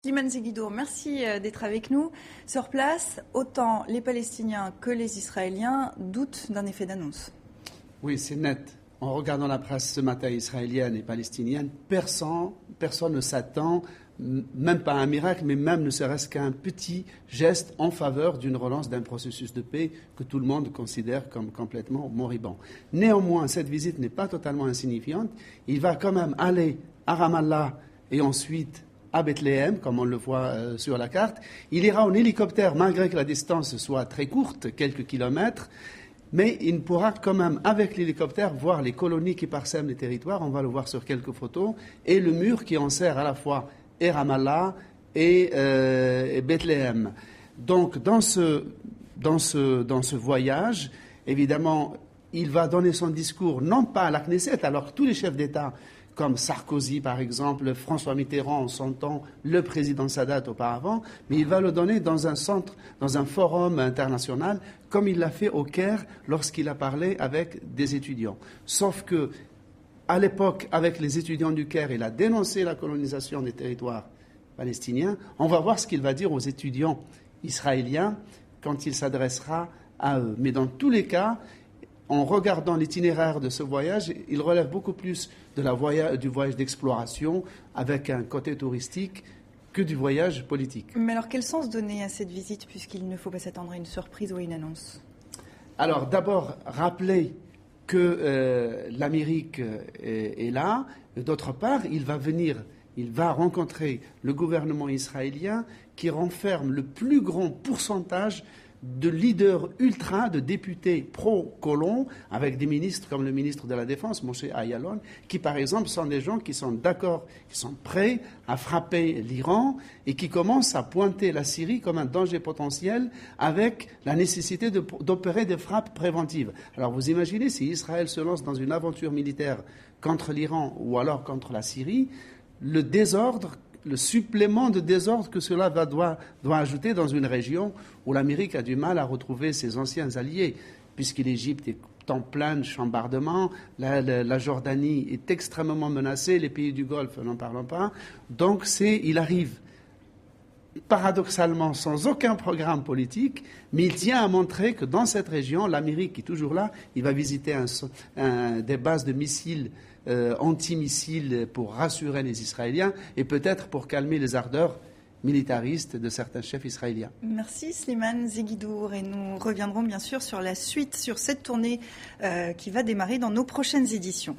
Slimane Zeguidour, merci d'être avec nous. Sur place, autant les Palestiniens que les Israéliens doutent d'un effet d'annonce. Oui, c'est net. En regardant la presse ce matin israélienne et palestinienne, personne ne s'attend, même pas à un miracle, mais même ne serait-ce qu'à un petit geste en faveur d'une relance d'un processus de paix que tout le monde considère comme complètement moribond. Néanmoins, cette visite n'est pas totalement insignifiante. Il va quand même aller à Ramallah et ensuite à Bethléem, comme on le voit sur la carte. Il ira en hélicoptère, malgré que la distance soit très courte, quelques kilomètres, mais il pourra quand même, avec l'hélicoptère, voir les colonies qui parsèment les territoires, on va le voir sur quelques photos, et le mur qui enserre à la fois et Ramallah et Bethléem. Donc, dans ce voyage, évidemment, il va donner son discours, non pas à la Knesset, alors que tous les chefs d'État, comme Sarkozy par exemple, François Mitterrand en son temps, le président Sadat auparavant, mais il va le donner dans un centre, dans un forum international, comme il l'a fait au Caire lorsqu'il a parlé avec des étudiants. Sauf que, à l'époque, avec les étudiants du Caire, il a dénoncé la colonisation des territoires palestiniens. On va voir ce qu'il va dire aux étudiants israéliens quand il s'adressera à eux. Mais dans tous les cas, en regardant l'itinéraire de ce voyage, il relève beaucoup plus du voyage d'exploration avec un côté touristique que du voyage politique. Mais alors, quel sens donner à cette visite, puisqu'il ne faut pas s'attendre à une surprise ou à une annonce ? Alors, d'abord, rappeler que l'Amérique est là. D'autre part, il va rencontrer le gouvernement israélien qui renferme le plus grand pourcentage de leaders ultra, de députés pro-colons, avec des ministres comme le ministre de la Défense, Moshe Ayalon, qui par exemple sont des gens qui sont d'accord, qui sont prêts à frapper l'Iran et qui commencent à pointer la Syrie comme un danger potentiel avec la nécessité d'opérer des frappes préventives. Alors vous imaginez si Israël se lance dans une aventure militaire contre l'Iran ou alors contre la Syrie, le désordre, le supplément de désordre que cela doit ajouter dans une région où l'Amérique a du mal à retrouver ses anciens alliés, puisque l'Égypte est en plein chambardement, la Jordanie est extrêmement menacée, les pays du Golfe, n'en parlons pas. Donc il arrive paradoxalement sans aucun programme politique, mais il tient à montrer que dans cette région, l'Amérique est toujours là. Il va visiter des bases de missiles antimissiles pour rassurer les Israéliens et peut-être pour calmer les ardeurs militaristes de certains chefs israéliens. Merci Slimane Zeguidour, et nous reviendrons bien sûr sur la suite, sur cette tournée qui va démarrer dans nos prochaines éditions.